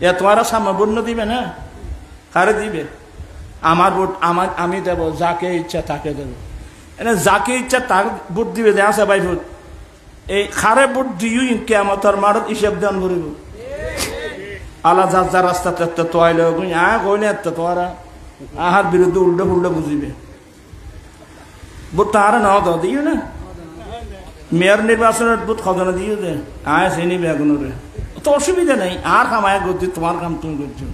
এ তোমারা সামনে ভোট দিবে না? কারে দিবে? আমার ভোট আমি দেব, যাকে ইচ্ছা তাকে দেব। এনে যাকে ইচ্ছা তার ভোট দিবে, দেয়া আছে ভাই ভোট। এই খারে ভোট দিও কিয়ামতের মাঠত হিসাব দান করিব। আলা যার যার রাস্তাতে তোয়াইলে কইলে তোরা আহার বিরুদ্ধে উল্টো পুল্টো বুঝিবে। ভোট তাহারা নাও দাও দিও না। মেয়র নির্বাচনের ভোট খজনা দিও দে, আয় চিনি বেগুনরে, তো অসুবিধা নেই। আর কামায় করছি, তোমার কাম তুমি করছো।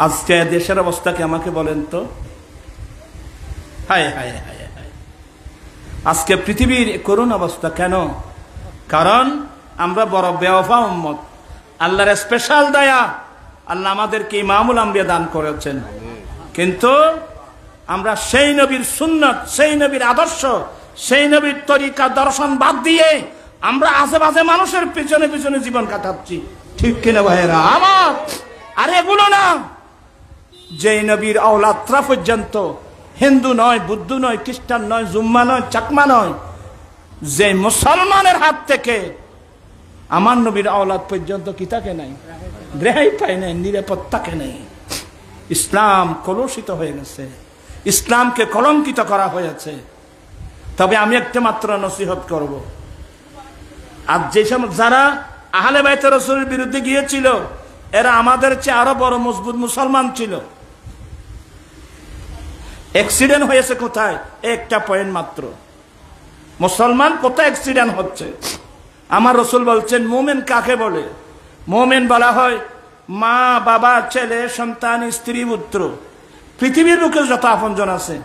আজকে দেশের অবস্থা কি আমাকে বলেন তো? হায় হায় হায় হায়, আজকে পৃথিবীর করুণ অবস্থা কেন? কারণ আমরা বড় বেওয়াফা উম্মত। আল্লাহর স্পেশাল দয়া, আল্লাহ আমাদেরকে ইমামুল আম্বিয়া দান করেছেন, কিন্তু আমরা সেই নবীর সুন্নত, সেই নবীর আদর্শ, সেই নবীর তরিকা দর্শন বাদ দিয়ে আমরা আশেপাশে মানুষের পিছনে পিছনে জীবন কাটাচ্ছি। ঠিক কিনা ভাইয়েরা আমার? আর এগুলো না, যেই নবীর আওলাদরা পর্যন্ত হিন্দু নয়, বুদ্ধ নয়, খ্রিস্টান নয়, জুম্মা নয়, চাকমা নয়, যে মুসলমানের হাত থেকে আমার নবীর আওলাদ পর্যন্ত কি থাকে নাই, রেহাই পায় নাই, নিরাপদ থাকে নাই। ইসলাম কলুষিত হয়ে গেছে, ইসলামকে কলঙ্কিত করা হয়েছে। তবে আমি একটা মাত্র নসিহত করব, আর যে সময় যারা আহলে বাইত রাসূলের বিরুদ্ধে গিয়েছিল, এরা আমাদের চেয়ে আরো বড় মজবুত মুসলমান ছিল। অ্যাক্সিডেন্ট হয়েছে কোথায়? একটা পয়েন্ট মাত্র। মুসলমান কোথায় অ্যাক্সিডেন্ট হচ্ছে? আমার রাসূল বলছেন মুমিন কাকে বলে? মুমিন বলা হয় মা, বাবা, ছেলে, সন্তান, স্ত্রী, পুত্র, পৃথিবীর বুকে যত আপনজন আছে,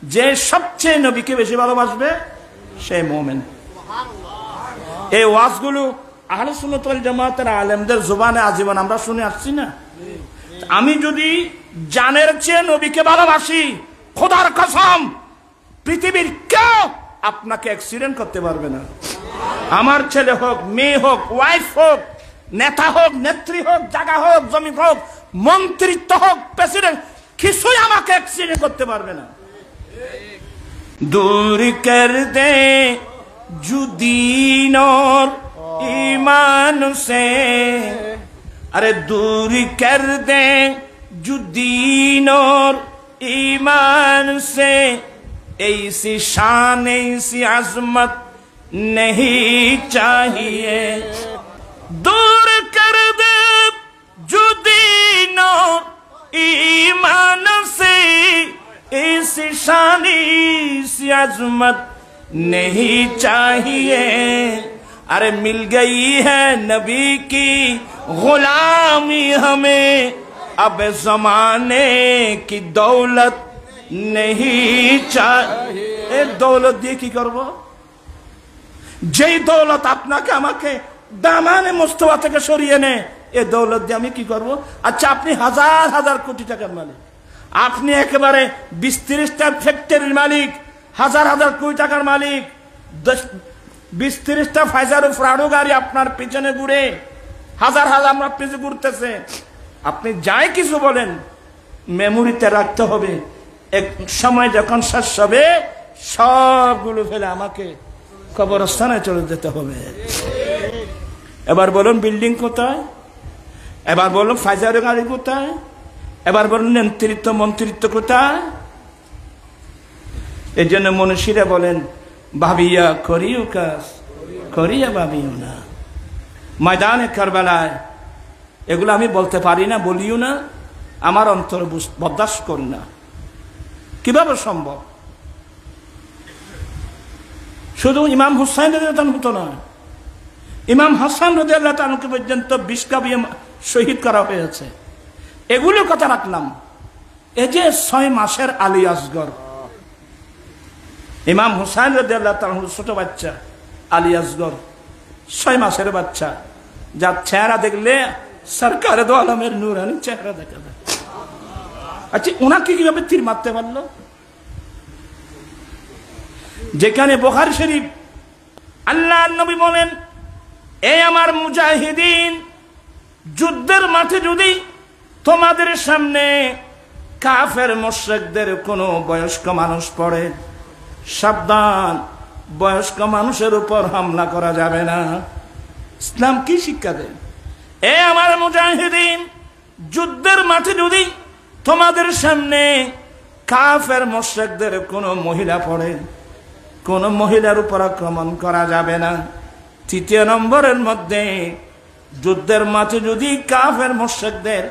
যে সবচেয়ে নবীকে বেশি ভালোবাসবে সে মুমিন। এই ওয়াজগুলো আহলে সুন্নাত ওয়াল জামাতের আলেমদের জবানে আজীবন আমরা শুনে আসছি না? আমি যদি জানের চেয়ে নবীকে ভালোবাসি, খোদার কসম পৃথিবীর কেউ আপনাকে অ্যাক্সিডেন্ট করতে পারবে না। আমার ছেলে হোক, মেয়ে হোক, ওয়াইফ হোক, নেতা হোক, নেত্রী হোক, জায়গা হোক, জমি হোক, মন্ত্রিত্ব হোক, প্রেসিডেন্ট, কিছুই আমাকে অ্যাক্সিডেন্ট করতে পারবে না। দূর কর দে जुदीन और ईमान से, अरे दूर कर दे जुदीन और ईमान से, ऐसी शान ऐसी अजमत नहीं चाहिए। दूर कर दे जुदीन और ईमान से, ऐसी शान ऐसी अजमत नहीं चाहिए। अरे मिल गई है नबी की गुलामी हमें, अब जमाने की दौलत नहीं चाहिए। दौलत दिए की करबो? যেই দৌলত আপনাকে আমাকে দামানে মুস্তফা থেকে সরিয়ে নেয়, এই দৌলত দিয়ে আমি কি করব? আচ্ছা, আপনি হাজার হাজার কোটি টাকার মালিক, আপনি একেবারে 20-30টা ফ্যাক্টরির মালিক, হাজার হাজার কোটি টাকার মালিক, 20-30টা ফাইজারও ফ্রাডো গাড়ি আপনার পিছনে ঘুরে, হাজার হাজার আপনার পিছনে ঘুরতেছে। আপনি যাই কিছু বলেন, মেমোরিতে রাখতে হবে, এক সময় যখন শেষ হবে সবগুলো ফেলে আমাকে কবরস্থানে চলে যেতে হবে। এবার বলুন বিল্ডিং কোথায়? এবার বলুন ফাইজারও গাড়ি কোথায়? এবার বলুন নেতৃত্ব মন্ত্রিত্ব কোথায়? এই জন্য মনীষীরা বলেন ভাবিয়া করিও কাজ, করিয়া ভাবিও না। ময়দানে কারবালায় এগুলো আমি বলতে পারি না, বলিও না, আমার অন্তর বরদাস্ত করি না। কিভাবে সম্ভব? শুধু ইমাম হুসাইন রাদিয়াল্লাহু তাআলা হতো না, ইমাম হাসান রাদিয়াল্লাহু তাআলা পর্যন্ত 20 কাবিয়ে শহীদ করা হয়েছে। এগুলো কথা রাখলাম। এই যে 6 মাসের আলী আসগর, ইমাম হুসাইন রাদিয়াল্লাহু তাআলা ছোট বাচ্চা আলী আসগর, 6 মাসের বাচ্চা, যার চেহারা দেখলে সরকারে দো আলমের নূরানি চেহারা দেখা যায়। আচ্ছা, ওনাকে কিভাবে তীর মারতে পারলো? যেখানে বুখারী শরীফ আল্লাহর নবী বলেন, এই আমার মুজাহিদিন, যুদ্ধের মাঠে যদি তোমাদের সামনে কাফের মুশরিকদের কোনো বয়স্ক মানুষ পড়ে, সাবধান, বয়স্ক মানুষের উপর হামলা করা যাবে না। ইসলাম কি শিক্ষা দেয়? এ আমার মুজাহিদিন, যুদ্ধের মাঠে যদি তোমাদের সামনে কাফের মুশরিকদের কোনো মহিলা পড়ে, কোন মহিলার উপর আক্রমণ করা যাবে না। তৃতীয় নম্বরের মধ্যে, যুদ্ধের মাঠে যদি কাফের মুশরিকদের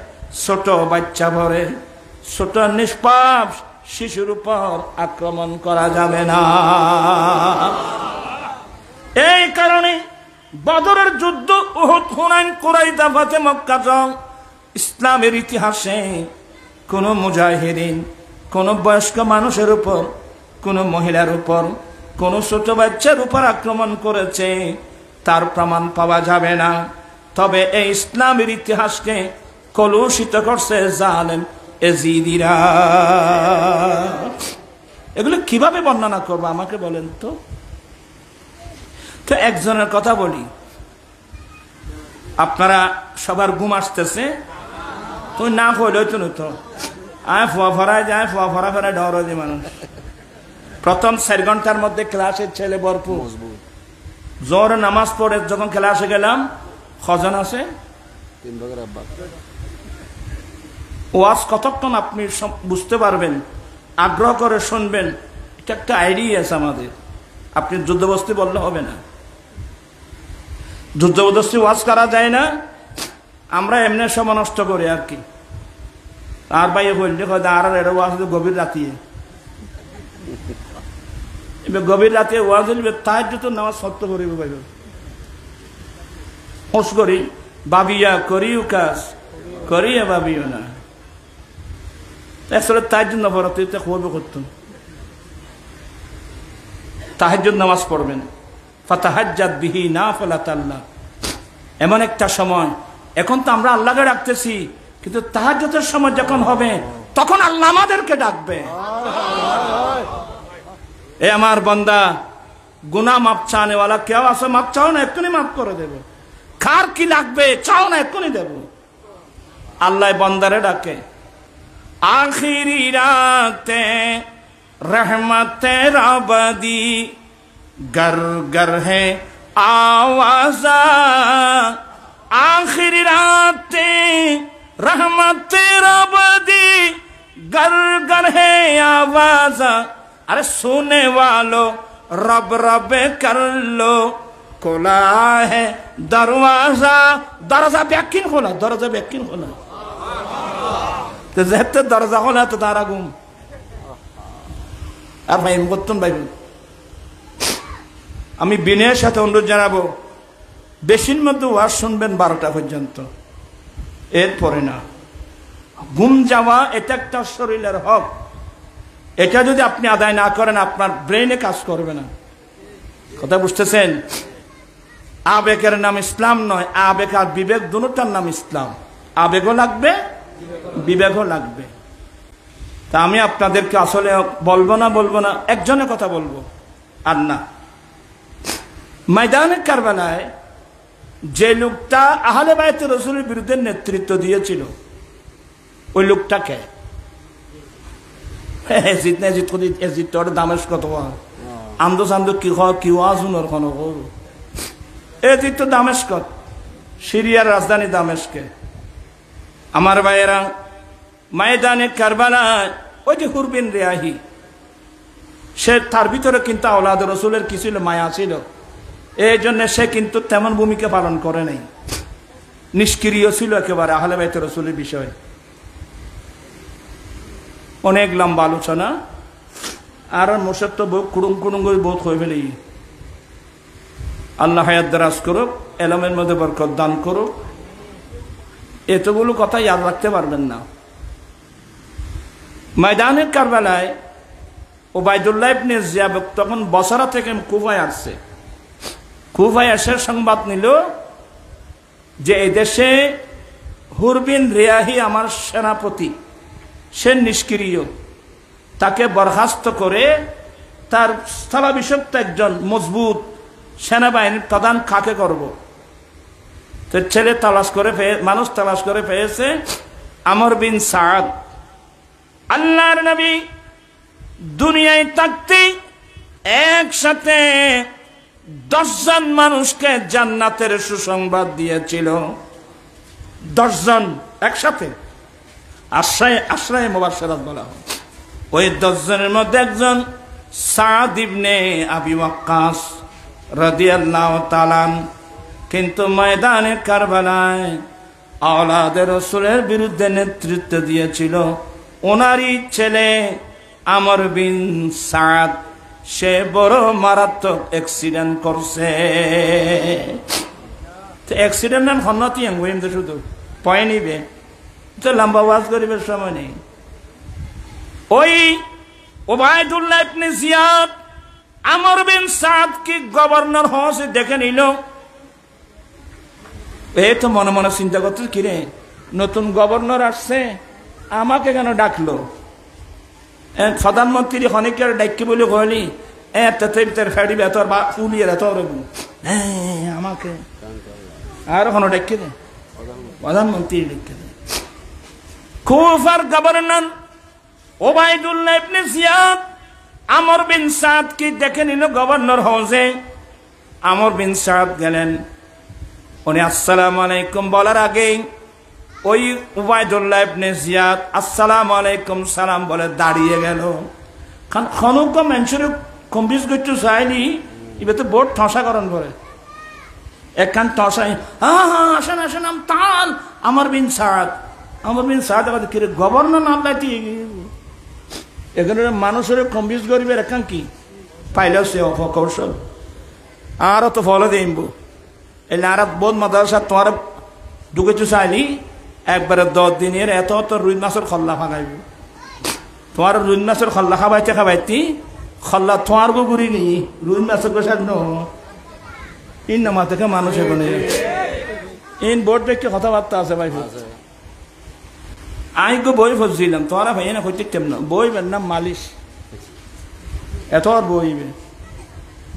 ছোট বাচ্চা পড়ে, ছোট নিষ্পাপ শিশুর উপর আক্রমণ করা যাবে না। এই কারণে বদরের যুদ্ধ, উহুদ, হুনাইন, কুরাইদা, ফাতে মক্কা জং ইসলামের ইতিহাসে কোন মুজাহিদিন কোন বয়স্ক মানুষের উপর, কোন মহিলার উপর, কোন ছোট বাচ্চার উপর আক্রমণ করেছে তার প্রমাণ পাওয়া যাবে না। তবে এই ইসলামের ইতিহাসকে কলুষিত করছে জালেম এজিদিরা। এগুলো কিভাবে বর্ণনা করবো আমাকে বলেন তো। তো একজনের কথা বলি, আপনারা সবার ঘুম আসতেছে, তুই না হইল তো আয় ফুয়া ফরায় যায়, ফুয়া ফরা ফেরা ডর যে মানুষ। প্রথম 4 ঘন্টার মধ্যে ক্লাসের ছেলে ভরপুর, জোরে নামাজ পড়ে যখন ক্লাসে গেলাম, খজন আছে, ওয়াজ কতক্ষণ আপনি বুঝতে পারবেন, আগ্রহ করে শুনবেন, এটা একটা আইডিয়া আছে আমাদের। আপনি যুদ্ধবস্তি বললে হবে না, যুদ্ধবস্তি ওয়াজ করা যায় না, আমরা এমনি সময় নষ্ট করি আর কি। আর ভাই বললে আর এর ওয়াজ গভীর রাতিয়ে, এবার গভীর রাতে ওয়াজ হইবে, তাহাজ্জুদ নামাজ সত্য করিব ভাই, হোস করি ভাবিয়া করিও কাজ, করিয়া ভাবিও না। আসলে তাহাজ্জুদ না পড়া তুই খবর করতুম, তাহাজ্জুদ নামাজ পড়বেন, ফাতাহাজ্জাদ বিহি নাফিলাতান লাক। এমন একটা সময়, এখন তো আমরা আল্লাহকে ডাকতেছি, কিন্তু তাহাজ্জুদের সময় যখন হবে তখন আল্লাহ আমাদেরকে ডাকবে। এ আমার বান্দা, গুনাহ মাপ চাওয়ালা কেউ আছে? মাপ চাও না, এক্ষুনি মাফ করে দেব। কার কি লাগবে চাও না, এক্ষুনি দেব। আল্লাহ বান্দারে ডাকে, আখিরি রাতে रहमते रबदी गर गर है आवाज़ा, आखिरी राते रहमते रबदी गर गर है आवाज़ा। अरे सुने वालों रब रब कर लो, खोला है दरवाजा। दरवाजा बेकिन खोला, दरवाजा बेकिन खोला, तो जहते दरवाजा खोला तो तारा गुम। আর ভাই করতেন ভাই, আমি বিনয়ের সাথে অনুরোধ জানাবো, বেশির মধ্যে ওয়াজ শুনবেন 12টা পর্যন্ত, এরপরে না। ঘুম যাওয়া এটা একটা শরীরের হক, এটা যদি আপনি আদায় না করেন আপনার ব্রেনে কাজ করবে না। কথা বুঝতেছেন? আবেগের নাম ইসলাম নয়, আবেগ আর বিবেক দুটোটার নাম ইসলাম। আবেগও লাগবে, বিবেকও লাগবে। তা আমি আপনাদেরকে আসলে বলবো না, একজনের কথা বলবো আর না। ময়দানে কারবালায় যে লোকটা আহলে বাইত রাসূলের বিরুদ্ধে নেতৃত্ব দিয়েছিল, ওই লোকটাকে দামেস্ক কত আন্দো চান্দো কি আজুনের কোনো এজিদ তো দামেস্ক, সিরিয়ার রাজধানী দামেস্কে। আমার ভাইয়েরা, ময়দানে কারবালায় ওই যে হুর বিন রিয়াহি, সে তার ভিতরে কিন্তু আওলাদ রাসূলের কি ছিল? মায়া ছিল। এই জন্য সে কিন্তু তেমন ভূমিকা পালন করে নাই, নিষ্ক্রিয় ছিল একেবারে আহলে বাইত রাসূলের বিষয়ে। অনেক লম্বা আলোচনা, আর মোশাদ তো কুড়ুম কুড়ুম করে বহুত হয়ে ফেলি। আল্লাহ হায়াত দারাজ করুক, এলমের মধ্যে বরকত দান করুক। এতগুলো কথা ইয়াদ রাখতে পারবেন না। ময়দানের কারবালায় ওবায়দুল্লাহ ইবনে জিয়াদ তখন বসরা থেকে কুফায় আসছে। কুফায় এসে সংবাদ নিল যে এই দেশে হুর বিন রিয়াহি আমার সেনাপতি, সে নিষ্ক্রিয়, তাকে বরখাস্ত করে তার স্থলাভিষিক্ত একজন মজবুত সেনাবাহিনীর প্রধান কাকে করব? তো ছেলে মানুষ তালাশ করে পেয়েছে আমর বিন সাদ। আল্লাহর নবী দুনিয়ায় থাকতে একসাথে 10 জন মানুষকে জান্নাতের সুসংবাদ দিয়েছিল। 10 জন একসাথে আশরায়ে মুবাশশারাত বলা হয়। ওই 10 জনের মধ্যে একজন সাদ ইবনে আবি ওয়াক্কাস রাদিয়াল্লাহু তাআলা। কিন্তু ময়দানে কারবালায় আওলাদে রাসূলের বিরুদ্ধে নেতৃত্ব দিয়েছিল ওনারই ছেলে আমর বিন সাদ। সে বড় মারাত্মক অ্যাক্সিডেন্ট করছে। অ্যাক্সিডেন্ট হন্নতি আঙ্গুইম তো শুধু পয় নিবে তো লম্বা ওয়াজ করিবার সময় নেই। ওই ওবায়দুল্লাহ ইবনে জিয়াদ আমর বিন সাদ কি গভর্নর হসে দেখে নিল। এই তো মনে মনে চিন্তা করতে, কিরে নতুন গভর্নর আসছে, আমাকে কেন ডাকলো? প্রধানমন্ত্রী অনেকের ডাকি বলে কইলি ফেড়ি বেতর বা ফুলিয়ে আমাকে আর কোনো ডাকি দে, প্রধানমন্ত্রী ডাকি দে। কুফার গভর্নর ওবায়দুল্লাহ ইবনে জিয়াদ আমর বিন সাদ কি দেখে নিল গভর্নর হাউসে। আমর বিন সাদ গেলেন, উনি আসসালামু আলাইকুম বলার আগেই ওই ওবায়দুল্লাহ ইবনে জিয়াদ আসসালামু আলাইকুম সালাম বলে দাঁড়িয়ে গেল। কারণ খনক মানুষের কম্পিউজ করতে চাইনি, এবার তো বোর্ড ঠসা করণ করে একখান ঠসাই, হ্যাঁ হ্যাঁ আসেন আসেন আম তাল আমর বিন সাদ। আমর বিন সাদ কিরে গভর্নর নাম লাইতে এখানে মানুষের কম্পিউজ করিবে একখান কি পাইলে সে কৌশল আরো তো ফলো দিইব। এলে আর বোধ মাদ্রাসা তোমার ঢুকেছো চাইলি একবারে 10 দিনের এত তো রুই মাছের খল্লা ফাঁকাইব। তোমার রুই মাছের খল্লা খাবাইতে খাবাইতি খল্লা তোমার গো ঘুরি নি রুই মাছের গোসার ন ইন নামা থেকে মানুষ এখানে ইন বোর্ড দেখে কথাবার্তা আছে ভাই। আমি গো বই ফসছিলাম তোরা ভাই না হইতে না বই বের নাম মালিশ। এত বইবে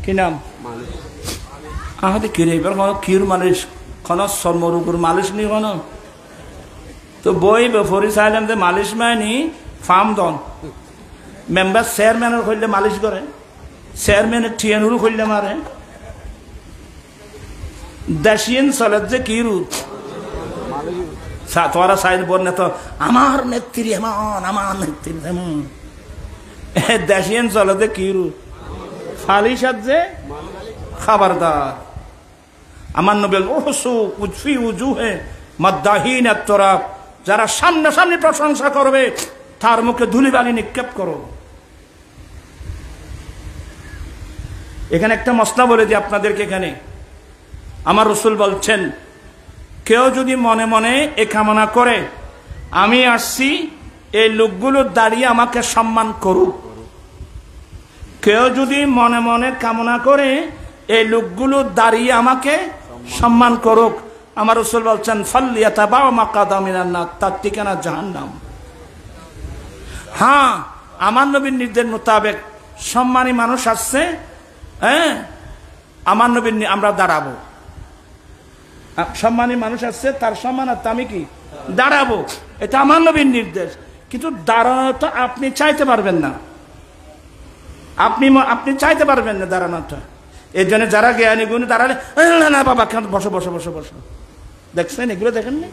কি নাম আহাতে কিরে এবার কোনো ক্ষীর মালিশ কোনো চর্মরোগের মালিশ নি কোনো তো বই ফরি চাইলাম যে মালিশ মায়নি ফার্ম দন মেম্বার চেয়ারম্যানের করলে মালিশ করে, চেয়ারম্যানের ঠিয়ানুরও করলে মারে। দেশিয়ান চলে যে কি রুট তোরা সাইড বল না তো আমার নেত্রী এমন আমার নেত্রী এমন দেশিয়ান চলে যে কি রুট ফালিশাত যে খবরদার। আমার নবী ওহসু উজফি উজুহে মাদ্দাহিন আত-তুরাব, যারা সামনে সামনে প্রশংসা করবে তার মুখে ধুলিবালি নিক্ষেপ করো। এখানে একটা মসলা বলে দিই আপনাদেরকে। এখানে আমার রাসূল বলছেন, কেউ যদি মনে মনে এ কামনা করে আমি আসছি এই লোকগুলো দাঁড়িয়ে আমাকে সম্মান করুক, কেউ যদি মনে মনে কামনা করে এই লোকগুলো দাঁড়িয়ে আমাকে সম্মান করুক, আমার রাসূল বলছেন ফাল্লিয়াতাবা মাকাদা মিনান নার, তার ঠিকানা জাহান্নাম। হ্যাঁ, আমার নবীর নির্দেশ মোতাবেক সম্মানী মানুষ আসছে, হ্যাঁ আমার নবীর আমরা দাঁড়াবো। সম্মানী মানুষ আসছে তার সম্মানার্থে আমি কি দাঁড়াবো, এটা আমার নবীর নির্দেশ। কিন্তু দাঁড়ানো তো আপনি চাইতে পারবেন না, আপনি চাইতে পারবেন না দাঁড়ানোটা। এই জন্য যারা জ্ঞানী গুণী দাঁড়ালে না বাবা বসো বসো বসো বসো, দেখছেন এগুলো দেখেননি?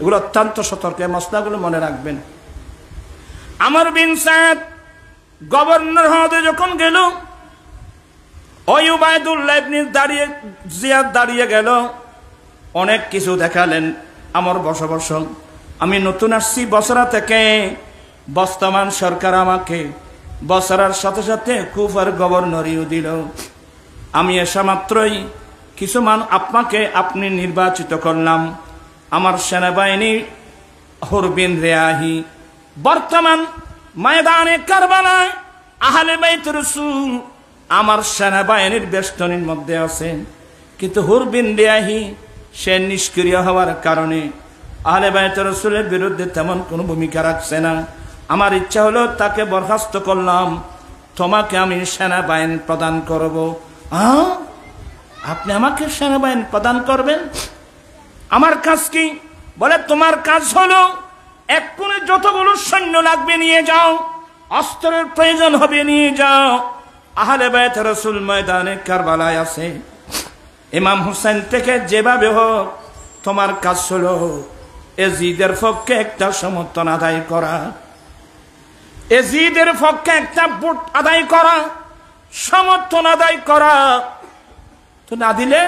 এগুলো অত্যন্ত সতর্ক, মসলাগুলো মনে রাখবেন। আমর বিন সাদ গভর্নর হতে যখন গেল, ওই উবাইদুল্লাহ ইবনে জিয়াদ দাঁড়িয়ে গেল, অনেক কিছু দেখালেন। আমার বসো বসো, আমি নতুন আসছি বসরা থেকে, বর্তমান সরকার আমাকে বসরার সাথে সাথে কুফার গভর্নরিও দিল। আমি এসা মাত্রই কিছু আপনাকে আপনি নির্বাচিত করলাম। আমার সেনাবাহিনী হুর বিন রিয়াহি বর্তমান ময়দানে কারবালায় আহলে বাইত রাসূল আমার সেনাবাহিনীর বেষ্টনীর মধ্যে আছে। কিন্তু হুর বিন রিয়াহি সে নিষ্ক্রিয় হওয়ার কারণে আহলে বাইত রাসূলের বিরুদ্ধে তেমন কোনো ভূমিকা রাখছে না। আমার ইচ্ছা হলো তাকে বরখাস্ত করলাম, তোমাকে আমি সেনাবাহিনী প্রদান করব। আপনি আমাকে সেনাবাহিনী প্রদান করবেন? আমার কাজ কি? বলে তোমার কাজ হলো এক্ষুনি যতগুলো সৈন্য লাগবে নিয়ে যাও, অস্ত্রের প্রয়োজন হবে নিয়ে যাও। আহলে বাইত রাসূল ময়দানে কারবালায় আছে, ইমাম হুসাইন থেকে যেভাবে হোক তোমার কাজ হলো এজিদের পক্ষে একটা সমর্থন আদায় করা, এজিদের পক্ষে একটা ভোট আদায় করা, সমর্থন আদায় করা। তো না দিলে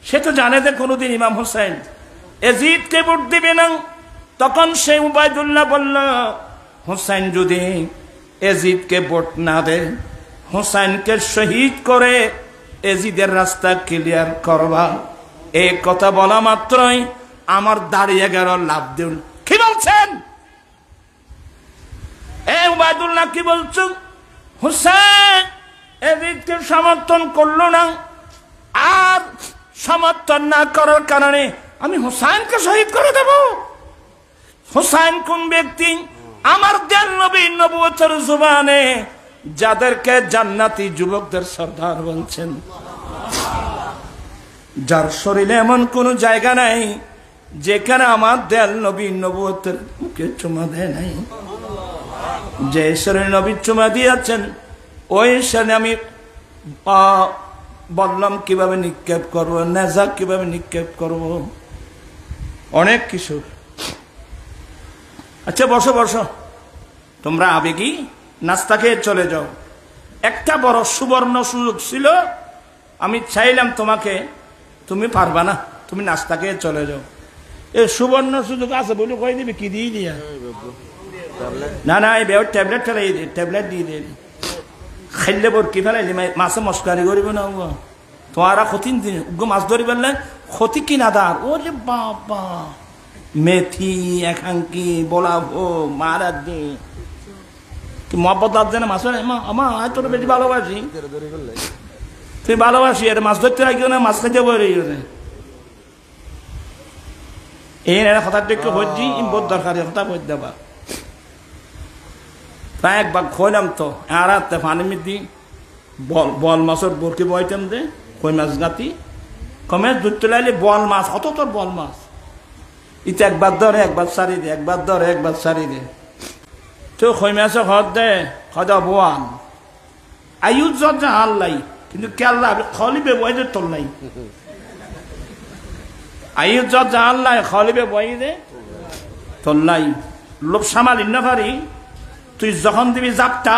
সে তো জানে যে কোনোদিন ইমাম হোসেন এজিদকে ভোট দিবে না। তখন সে উবাইদুল্লাহ বলল, হোসেন যদি এজিদকে ভোট না দেয়, হোসেনকে শহীদ করে এজিদের রাস্তা ক্লিয়ার করবা। এই কথা বলা মাত্রই আমার দাঁড়িয়ে গেল লাভ দিল। কি বলছেন এই উবাইদুল্লাহ, কি বলছেন? হোসেন এজিদকে সমর্থন করলো না, আর সমর্থন না করার কারণে আমি হোসেনকে শহীদ করে দেব। হোসেন কোন ব্যক্তি? আমার দেন নবী নবুয়তের জবানে যাদেরকে জান্নাতি যুবকদের সর্দার বলছেন, যার শরীরে এমন কোন জায়গা নাই যেখানে আমার দেয়াল নবী নবুয়তের মুখে চুমা দেয় নাই। যে শরীরে নবী চুমা দিয়েছেন ওই শরীরে আমি বললাম কিভাবে নিক্ষেপ করবো, নেজা কিভাবে নিক্ষেপ করব, অনেক কিছু। আচ্ছা বসো বসো, তোমরা আবেগী নাস্তা খেয়ে চলে যাও। একটা বড় সুবর্ণ সুযোগ ছিল, আমি চাইলাম তোমাকে, তুমি পারবা না, তুমি নাস্তা খেয়ে চলে যাও। এই সুবর্ণ সুযোগ আছে বলে কই দিবি, কি দিয়ে দিয়া? না না, এই বের ট্যাবলেট ফেলাই দে, ট্যাবলেট দিয়ে দে। খাইলে বোর কি ফেলাই মাছে মস্কারি করিব না, তোমারা ক্ষতি দিন মাছ ধরি বললে ক্ষতি কিনা দার। ওরে বাবা, মেথি একাঙ্কি বলাবো মারা দি কি মহব্বত লাগছে না মাছ? আমার আয় তোর বেশি ভালোবাসি, তুই ভালোবাসি, আর মাছ ধরতে রাখিও না, মাছ খাইতে বলে এই কথাটা একটু হচ্ছি বহুত দরকারি কথা বই দেবা। প্রায় একবার খইলাম তো আর পানি মিদি বল মাছের বরকি বইতাম দে, কই মাছ গাতি কমে ধরতে লাগলে বল মাছ, অত তোর বল মাছ ইতে একবার ধরে একবার সারি দে, একবার ধরে একবার সারি দে। তো কই মাছে হদ দে হদা বোয়ান আয়ু যা আল্লাই, কিন্তু কেল্লা খলিবে বই দে তোর নাই, আয়ু যা আল্লাহ খলিবে বই দে তোর নাই। লোক সামালি না পারি, তুই যখন দিবি জাপটা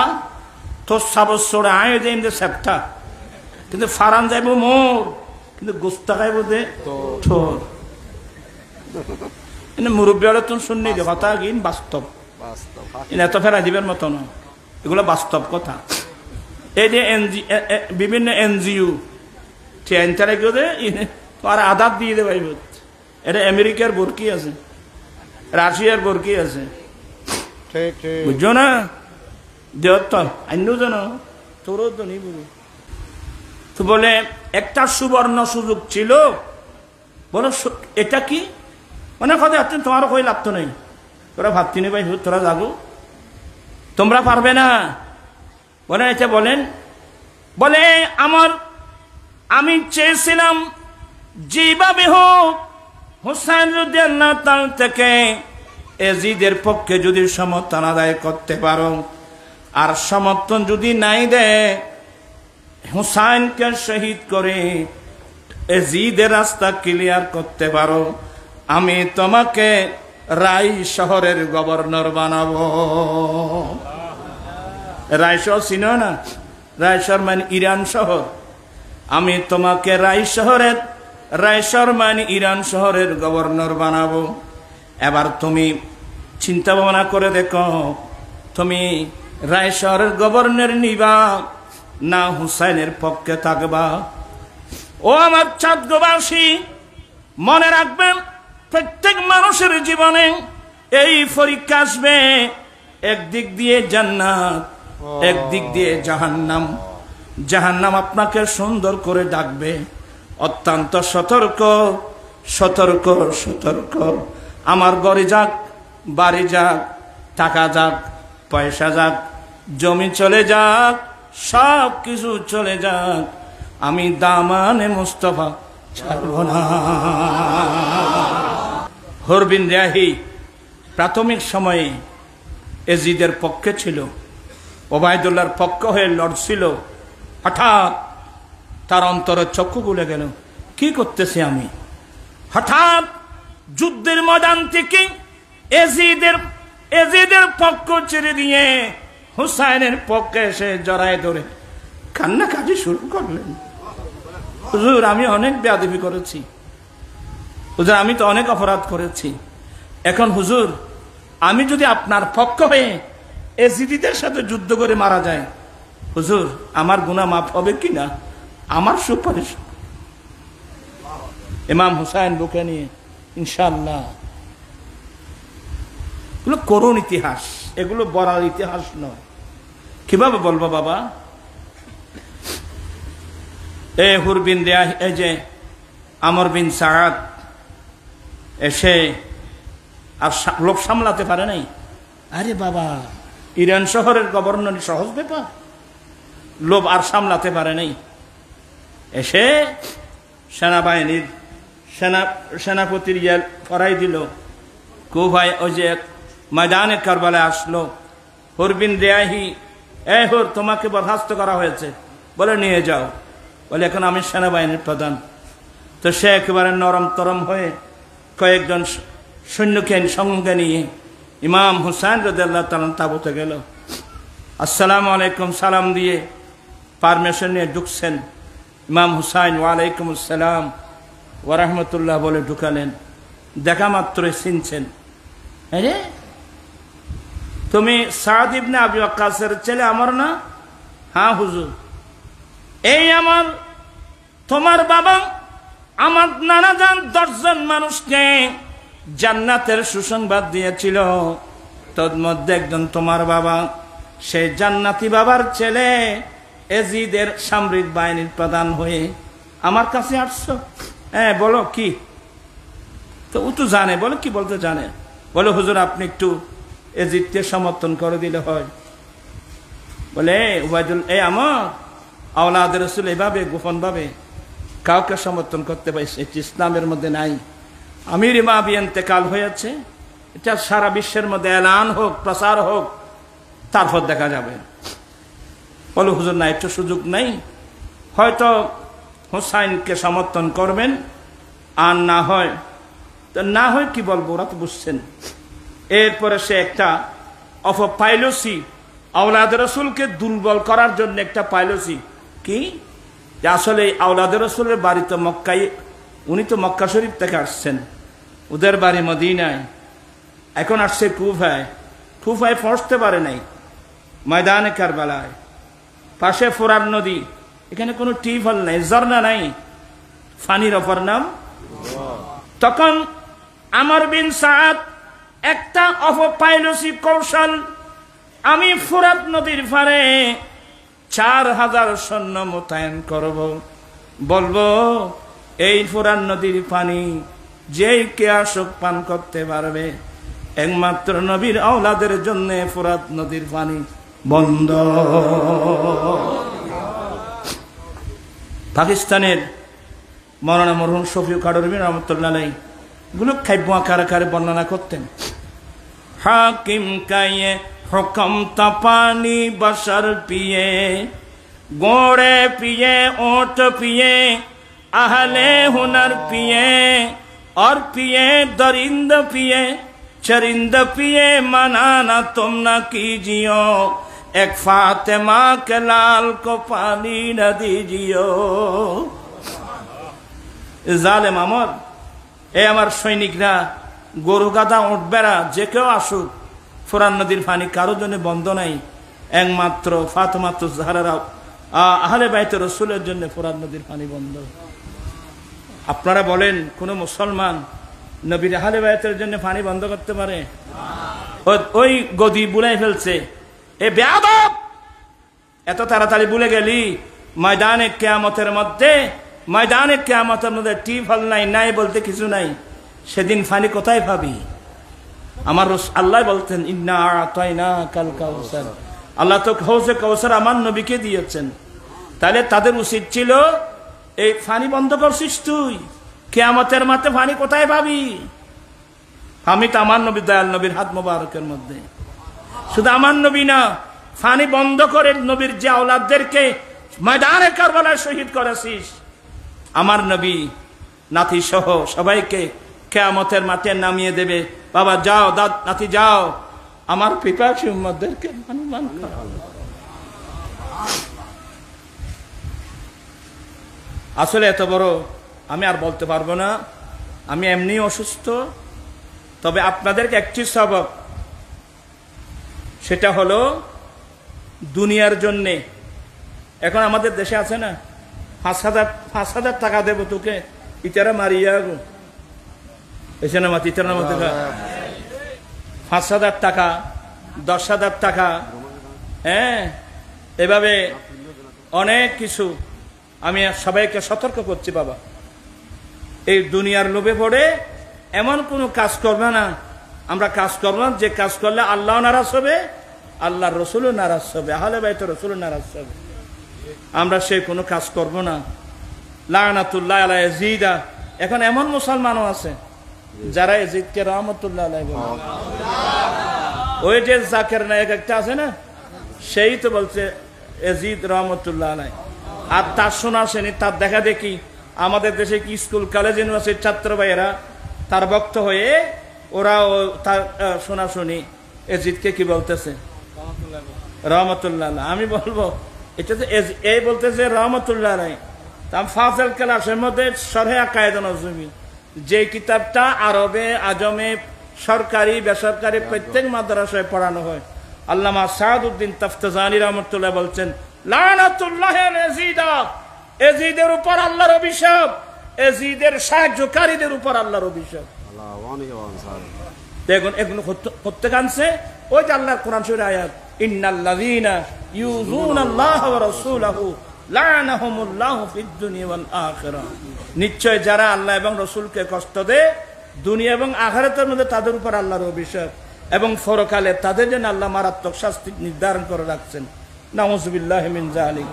তোর সাবর চড়ে আয় দেন দে সেপটা, কিন্তু ফারান যাইব মোর, কিন্তু গোস্তা খাইব দে তোর। এনে মুরব্বী হলে তুমি শুননি দে কথা, কিন বাস্তব, এত ফেরা দিবের মতো না, এগুলো বাস্তব কথা। এই যে বিভিন্ন এনজিও চেঞ্চারে কেউ দে আর আধার দিয়ে দে ভাইব। এটা আমেরিকার বরকি আছে, রাশিয়ার বরকি আছে, বুঝছো না? দেহত্তর আইনও জানো, তোরও তো নেই বুঝি। তো বলে একটা সুবর্ণ সুযোগ ছিল, বলো এটা কি? মানে কথা তোমারও কই লাগতো নাই, তোরা ভাবতি নি ভাই, তোরা যাগো, তোমরা পারবে না। বলে এটা বলেন, বলে আমি চেয়েছিলাম যেভাবে হোক হোসেন রাদিয়াল্লাহু তাআলা থেকে এজিদের পক্ষে যদি সমর্থন আদায় করতে পারো, আর সমর্থন যদি নাই দেয়, হুসাইনকে শহীদ করে এজিদের রাস্তা ক্লিয়ার করতে পারো, আমি তোমাকে রাই শহরের গভর্নর বানাবো। রাই শহর চিনো না? রাই শহর মানে ইরান শহর। আমি তোমাকে রাই শহর মানে ইরান শহরের গভর্নর বানাবো। এবার তুমি চিন্তা ভাবনা করে দেখো, তুমি রায় শহরের গভর্নর নিবা না হুসাইনের পক্ষে থাকবা? ও আমার চাঁদগোবাসী, মনে রাখবেন প্রত্যেক মানুষের জীবনে এই পরীক্ষা আসবে, একদিক দিয়ে জান্নাত, একদিক দিয়ে জাহান্নাম। জাহান্নাম আপনাকে সুন্দর করে ডাকবে, অত্যন্ত সতর্ক সতর্ক সতর্ক। আমার ঘরে যাক, বাড়ি যাক, টাকা যাক, পয়সা যাক, জমি চলে যাক, সব কিছু চলে যাক, আমি দামানে মুস্তাফা ছাড়ব না। হরবিন রিয়াহি প্রাথমিক সময়ে এজিদের পক্ষে ছিল, ওবায়দুল্লাহর পক্ষ হয়ে লড়ছিল। হঠাৎ তার অন্তরের চক্ষু খুলে গেল, কি করতেছি আমি? হঠাৎ যুদ্ধের ময়দান থেকে এজিদের পক্ষ ছেড়ে দিয়ে হুসাইনের পক্ষে এসে জড়ায় ধরে কান্নাকাটি শুরু করলেন। হুজুর, আমি অনেক বেয়াদবি করেছি, হুজুর আমি তো অনেক অপরাধ করেছি, এখন হুজুর আমি যদি আপনার পক্ষ হয়ে এজিদিদের সাথে যুদ্ধ করে মারা যায়, হুজুর আমার গুনাহ মাফ হবে কিনা, আমার সুপারিশ। ইমাম হুসাইন বুকে নিয়ে ইনশাআল্লাহ। এগুলো করুণ ইতিহাস, এগুলো বলার ইতিহাস নয়। কিভাবে বলবো বাবা? হুর বিন রিয়াহ, এই যে আমর বিন সাআদ এসে আর লোক সামলাতে পারে নাই। আরে বাবা, ইরান শহরের গভর্নর সহজ ব্যাপার, লোভ আর সামলাতে পারে নাই। এসে সেনাবাহিনীর সেনাপতির ইয়ে করাই দিল। কুফায় ওই যে ময়দানে কারবালায় আসলো। হুর বিন রিয়াহি, হুর তোমাকে বরখাস্ত করা হয়েছে, বলে নিয়ে যাও। বলে এখন আমি সেনাবাহিনীর প্রধান। তো সে একেবারে নরম তরম হয়ে কয়েকজন সৈন্যকে সঙ্গে নিয়ে ইমাম হুসাইন রাদিয়াল্লাহু তাআলা তাঁবুতে গেল। আসসালামু আলাইকুম সালাম দিয়ে পারমিশন নিয়ে ঢুকছেন। ইমাম হুসাইন ওয়ালাইকুম আসসালাম ওয়া রাহমাতুল্লাহ বলে ঢুকালেন। দেখা মাত্রই চিনছেন, আরে তুমি সাদ ইবনে আবি ওয়াক্কাসের ছেলে আমার না? হ্যাঁ হুজুর। এই আমার তোমার বাবা আমার নানা জান 10 জন মানুষকে জান্নাতের সুসংবাদ দিয়েছিল, তোর মধ্যে একজন তোমার বাবা। সেই জান্নাতি বাবার ছেলে এজিদের সামরিক বাহিনীর প্রধান হয়ে আমার কাছে আসছো। হ্যাঁ বলো কি? তো ও তো জানে, বলে কি বলতে জানে? বলে হুজুর আপনি একটু এজিদকে সমর্থন করে দিলে হয়। বলে উবাইদুল, আমার আওলাদের রাসূল এভাবে গোপন ভাবে কাউকে সমর্থন করতে পারছে, এটি ইসলামের মধ্যে নাই। আমির ইমাবি ইন্তেকাল হয়েছে, এটা সারা বিশ্বের মধ্যে এলান হোক, প্রচার হোক, তারপর দেখা যাবে। বলে হুজুর না, একটু সুযোগ নেই, হয়তো হুসাইনকে সমর্থন করবেন, আর না হয় তো না হয় কি বলবো, ওরা তো বুঝছেন। এরপরে সে একটা পাইলসি আওলাদের রাসূলকে দুর্বল করার জন্য একটা পাইলসি কি, যে আসলে আওলাদের রাসূলের বাড়ি তো মক্কায়, উনি তো মক্কা শরীফ থেকে আসছেন, ওদের বাড়ি মদিনায়, এখন আসছে কুফায়। কুফায় পৌঁছতে পারে নাই, ময়দানে কারবালায়, পাশে ফোরাত নদী, এখানে কোনো টিউবওয়েল নাই, ঝর্ণা নাই, পানির অপর নাম। তখন আমর বিন সাআদ একটা পাইলসি কৌশল, আমি ফোরাত নদীর পারে 4000 সৈন্য মোতায়েন করব, বলবো এই ফোরাত নদীর পানি যেই কে আসক পান করতে পারবে, একমাত্র নবীর আওলাদের জন্য ফোরাত নদীর পানি বন্ধ। পাকিস্তানের মৌলানা মরহুম শফিউল কাদরী রহমাতুল্লাহ আলাইহি গুলো খাইব আকারে বর্ণনা করতেন। হাকিম কায়ে হুকম তা পানি বশর পিয়ে, গোড়ে পিয়ে ওট পিয়ে, আহলে হুনর পিয়ে, और पिए दरिंद पिए, चरिंद पिए, मना ना तुम ना कीजियो, एक फातिमा के लाल को पानी न दीजियो। জালেম আমর, আমার সৈনিকরা, গরু গাধা উট বেড়া যে কেউ আসুক, ফোরাত নদীর পানি কারো জন্য বন্ধ নাই, একমাত্র ফাতেমা জাহরা আহলে বাইত রাসূলের জন্য ফোরাত নদীর পানি বন্ধ। আপনারা বলেন কোন মুসলমান নবীর আহলে বাইতের জন্য পানি বন্ধ করতে পারে? ওই গদি বুলাই ফেলছে, এ বেয়াদব, এত তাড়াতাড়ি ভুলে গেলি ময়দানে কিয়ামতের মধ্যে, ময়দানে কিয়ামতের মধ্যে টিউবওয়েল নাই, নাই বলতে কিছু নাই, সেদিন পানি কোথায় পাবি? আমার আল্লাহ বলতেন ইন্না আ'তাইনাকাল কাউসার, আল্লাহ তো হৌজে কাউসার আমার নবীকে দিয়েছেন। তাহলে তাদের উচিত ছিল এই পানি বন্ধ করছিস তুই, কিয়ামতের মাঠে পানি কোথায় পাবি? আমি তো আমার নবী দয়াল নবীর হাত মোবারকের মধ্যে, শুধু আমার নবী না, পানি বন্ধ করে নবীর যে আওলাদদেরকে ময়দানে কারবালায় শহীদ করেছিস, আমার নবী নাতি সহ সবাইকে কিয়ামতের মাঠে নামিয়ে দেবে। বাবা যাও, নাতি যাও, আমার পিপাসী উম্মতদেরকে সম্মান করো। আসলে এত বড় আমি আর বলতে পারবো না, আমি এমনি অসুস্থ। তবে আপনাদেরকে একটি সবক, সেটা হলো দুনিয়ার জন্যে। এখন আমাদের দেশে আছে না, 5,000 টাকা দেবো তোকে, ইটারা মারিয়া গো, এসে না মাতি ইটারা মতো 5,000 টাকা, 10,000 টাকা, হ্যাঁ, এভাবে অনেক কিছু। আমি সবাইকে সতর্ক করছি, বাবা এই দুনিয়ার লোভে পড়ে এমন কোনো কাজ করবে না। আমরা কাজ করব না যে কাজ করলে আল্লাহ নারাজ হবে, আল্লাহর রসুলও নারাজ হবে, আহলে বাইত রসুলও নারাজ হবে। আমরা সেই কোনো কাজ করব না। লানাতুল্লাহ আলা ইয়াজিদা। এখন এমন মুসলমানও আছে যারা ইয়াজিদকে রহমতুল্লাহ আলাইহি বলে। ওই যে জাকির নায়েক একটা আছে না, সেই তো বলছে ইয়াজিদ রহমতুল্লাহ আলাইহি। আর তার শোনা শ্রেণী, তার দেখা দেখি আমাদের দেশে কি স্কুল কলেজ ইউনিভার্সিটির ছাত্র ভাইয়েরা তার ভক্ত হয়ে ওরা তার শোনাশুনি এজিদকে কি বলতেছে রহমতুল্লাহ। আমি বলবো এটা তো এই বলতেছে রহমতুল্লাহ নাই। ফাজল ক্লাসের মধ্যে শরহে আকায়েদ নজমি, যে কিতাবটা আরবে আজমে সরকারি বেসরকারি প্রত্যেক মাদ্রাসায় পড়ানো হয়, আল্লামা সাদউদ্দিন তাফতাজানি রহমতুল্লাহ বলছেন লানাতুল্লাহ ইয়াজিদা, এজিদের উপর আল্লাহর অভিশাপ, এজিদের সাহায্যকারীদের উপর আল্লাহর অভিশাপ। দেখুন এগুলো প্রত্যেক আনছে ওই যে আল্লাহর কোরআন শরীফের আয়াত, ইন্নাল্লাযীনা ইউযুনাল্লাহ ওয়া রাসূলাহু লা'নাহুমুল্লাহু ফিদ দুনিয়া ওয়াল আখিরাহ। নিশ্চয় যারা আল্লাহ এবং রাসূলকে কষ্ট দেয় দুনিয়া এবং আখিরাতের মধ্যে তাদের উপর আল্লাহর অভিশাপ, এবং পরকালে তাদের জন্য আল্লাহ মারাত্মক শাস্তি নির্ধারণ করে রাখছেন। নাউযুবিল্লাহি মিন যালিক।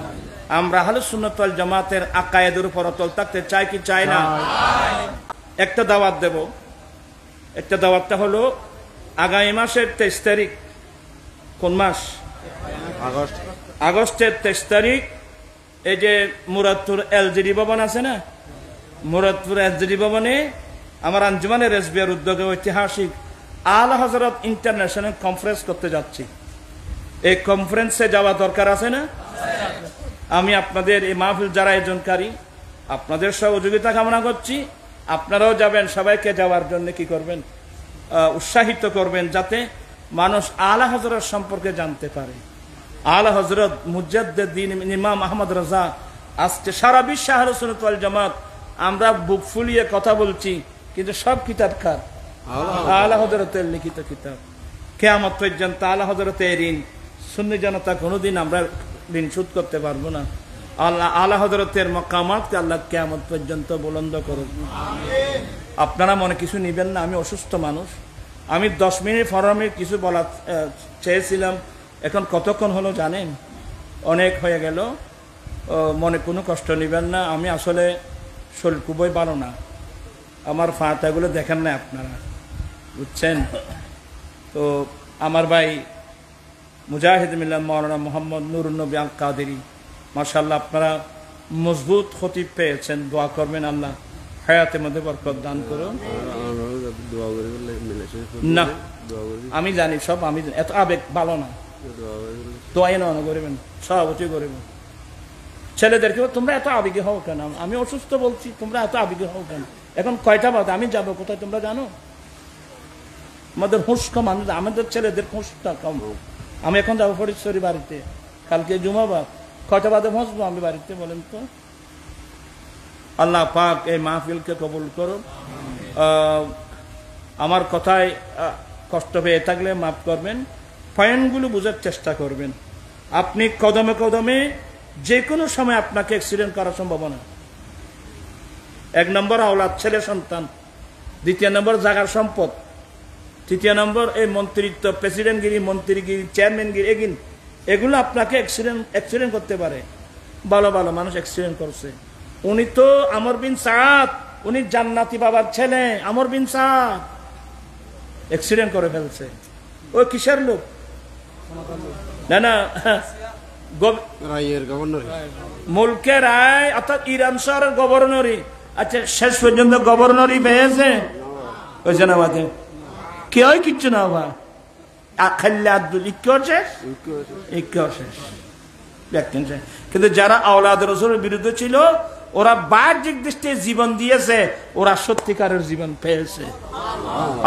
আমরা আহলুস সুন্নাত ওয়াল জামাতের আকায়েদের উপর অটল থাকতে চাই কি চাই না? একটা দাওয়াত দেব। একটা দাওয়াতটা হলো আগামী মাসের 23 তারিখ। কোন মাস? আগস্টের 23 তারিখ। এই যে মুরাদপুর এলজিডি ভবন আছে না, মুরাদপুর এলজিডি ভবনে আমার আঞ্জুমানের রেজবিয়ার উদ্যোগে ঐতিহাসিক আলা হযরত ইন্টারন্যাশনাল কনফারেন্স করতে যাচ্ছি। এই কনফারেন্সে যাওয়া দরকার আছে না? আমি আপনাদের এই মাহফিল যারা আয়োজনকারী, আপনাদের সহযোগিতা কামনা করছি। আপনারাও যাবেন, সবাইকে যাওয়ার জন্য কি করবেন? উৎসাহিত করবেন, যাতে মানুষ আলা হযরত সম্পর্কে জানতে পারে। আলা হযরত মুজাদ্দিদ ইমাম আহমদ রাজা আজকে সারা বিশ্বে আহলুস সুন্নাত ওয়াল জামাত আমরা বুক ফুলিয়ে কথা বলছি, কিন্তু সব কিতাব কার? আলা হযরতের লিখিত কিতাব। কিয়ামত পর্যন্ত আলা হযরতের ঋণ সুন্নি জনতা কোনোদিন আমরা ঋণ শোধ করতে পারবো না। আল্লাহ আলা হযরতের মাকামাতকে আল্লাহ কিয়ামত পর্যন্ত বুলন্দ করুন। আপনারা মনে কিছু নিবেন না, আমি অসুস্থ মানুষ। আমি 10 মিনিট 15 মিনিট কিছু বলা চেয়েছিলাম, এখন কতক্ষণ হলো জানেন? অনেক হয়ে গেল। মনে কোনো কষ্ট নেবেন না। আমি আসলে শরীর খুবই ভালো না, আমার ফাটাগুলো দেখেন না আপনারা, বুঝছেন তো। আমার ভাই মুজাহিদ মিল্লাত মাওলানা মোহাম্মদ নুরুন নবী আল কাদেরী, মাশাআল্লাহ আপনারা মজবুত খতিব পেয়েছেন, দোয়া করবেন আল্লাহ হায়াতের মধ্যে বরকত দান করুন। না আমি জানি সব, আমি এত আবেগ ভালো না, দোয়াই না করবেন, সভাপতি করবেন। ছেলেদেরকে তোমরা এত আবেগে হও কেন? আমি অসুস্থ বলছি, তোমরা এত আবেগে হও কেন? এখন কয়টা বাজে? আমি যাবো কোথায় তোমরা জানো? আমাদের হুঁশ কম, আমাদের ছেলেদের হুঁশটা কম। আমি এখন যাবো ফরিদপুর বাড়িতে, কালকে জুমাবার। কয়টা বাজে পৌঁছবো আমি বাড়িতে বলেন তো? আল্লাহ পাক এই মাহফিলকে কবুল করুন। আমার কথায় কষ্ট পেয়ে থাকলে মাফ করবেন, পয়েন্টগুলো বোঝার চেষ্টা করবেন। আপনি কদমে কদমে যে কোনো সময় আপনাকে অ্যাক্সিডেন্ট করার সম্ভাবনা। 1 নম্বর আওলাদ, ছেলে সন্তান। 2 নম্বর জাগার সম্পদ। 3 নম্বর এই মন্ত্রিত্ব, প্রেসিডেন্টগিরি, মন্ত্রীগিরি, চেয়ারম্যানগিরি, এগুলো আপনাকে অ্যাক্সিডেন্ট করতে পারে। ভালো ভালো মানুষ অ্যাক্সিডেন্ট করছে। উনি তো আমর বিন সাদ, উনি জান্নাতি বাবার ছেলে। আমর বিন সাদ অ্যাক্সিডেন্ট করে ফেলছে। ওই কিসের লোক? না না, মুলকের রায় অর্থাৎ ইরান শহরের গভর্নরই আচ্ছা শেষ পর্যন্ত গভর্নরই পেয়েছে ওই জানাবাদে কেউ কিচ্ছু না ভাই খাল্লে আব্দুল ইক্কেও শেষ দেখতেন শেষ। কিন্তু যারা আওলাদ রাসূলের বিরুদ্ধে ছিল ওরা বাহ্যিক দৃষ্টিতে জীবন দিয়েছে, ওরা সত্যিকারের জীবন পেয়েছে।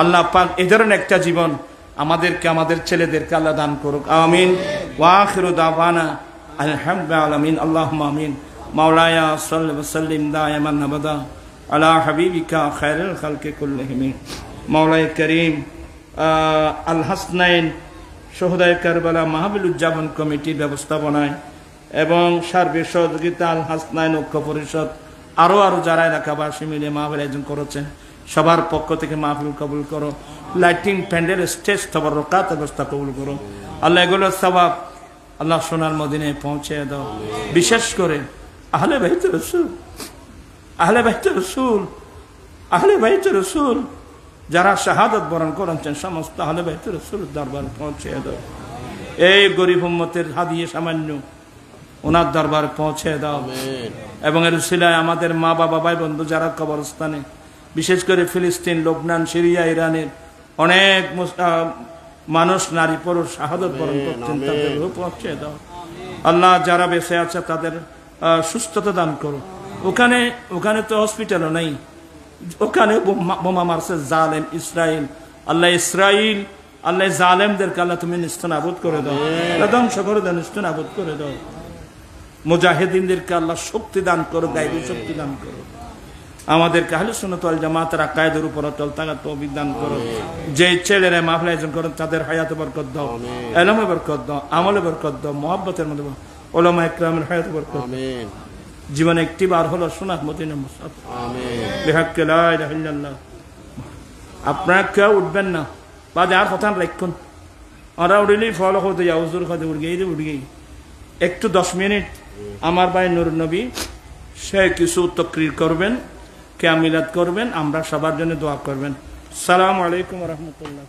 আল্লাহ পাক এই ধরনের একটা জীবন আমাদেরকে আমাদের ছেলেদেরকে আল্লাহ দান করুক, আমিন। ওয়া আখিরু দাওয়ানা আলহামদুলিল্লাহি আলামিন, আল্লাহুম্মা আমিন। মাওলায়া সাল্লি ওয়া সাল্লিম দাইমান আবাদা আলা হাবিবিকা খায়রুল খালকি কুল্লিহিম। মাওলায়ে করিম আল হাসনাইন শহীদায়ে কারবালা মাহফিল উদযাপন কমিটি ব্যবস্থাপনায় এবং সার্বিক সহযোগিতা আল হাসনাইন ঐক্য পরিষদ আরো যারা এলাকাবাসী মিলে মাহফিল আয়োজন করেছেন সবার পক্ষ থেকে মাহফিল কবুল করো। লাইটিং প্যান্ডেল স্টেজ তবরকাত ব্যবস্থা কবুল করো আল্লাহ। এগুলোর সওয়াব আল্লাহ সোনার মদিনায় পৌঁছে দাও। বিশেষ করে আহলে বাইত রাসূল, আহলে বাইত রাসূল, আহলে বাইত রাসূল যারা শাহাদাত বরণ করেছেন সমস্ত আহলে বাইত রাসূলের দরবারে পৌঁছে দাও। এই গরিব উম্মতের হাদিয়া সামান্য ওনার দরবারে পৌঁছে দাও এবং এর উসিলায় আমাদের মা বাবা ভাই বন্ধু যারা কবরস্থানে, বিশেষ করে ফিলিস্তিন, লবনান, সিরিয়া, ইরানের অনেক মানুষ নারী পুরুষ শাহাদাত বরণ করছেন, তাদের পৌঁছে দাও আল্লাহ। যারা বেঁচে আছে তাদের সুস্থতা দান করো। ওখানে তো হসপিটালও নেই, ওখানে বোমা মারছে জালেম ইসরায়েল। আল্লাহ ইসরায়েল, আল্লাহ জালেমদেরকে আল্লাহ তুমি নিস্তানাবুদ করে দাও, ধ্বংস করে দাও, নিস্তানাবুদ করে দাও। মুজাহিদিনদেরকে আল্লাহ শক্তি দান করো, গায়বী শক্তি দান করো। আমাদেরকে আহলে সুন্নাত ওয়াল জামাতের আকায়েদের উপর অটল থাকার তৌফিক দান করো। যে ছেলেরা মাহফিল আয়োজন করেন তাদের হায়াতে বরকত দাও, ইলমে বরকত দাও, আমলে বরকত দাও, মুহাব্বতের মধ্যে উলামা ইকরামের হায়াতে বরকত। আমিন। জীবনে একটি বার হলো সোনার মদিনা মুসাফা। আমিন। বিহাক্কে লা ইলাহা ইল্লাল্লাহ। আপনারা কেউ উঠবেন না, বাদে আর কথা রাখুন। ওরা উঠলেই ফলো হতে যাও, হুজুর খাতে উঠ গেই একটু 10 মিনিট আমার ভাই নূর নবী সে কিছু তাকরীর করবেন, কিয়ামিলাত করবেন, আমরা সবার জন্য দোয়া করবেন। আসসালামু আলাইকুম ওয়া রাহমাতুল্লাহ।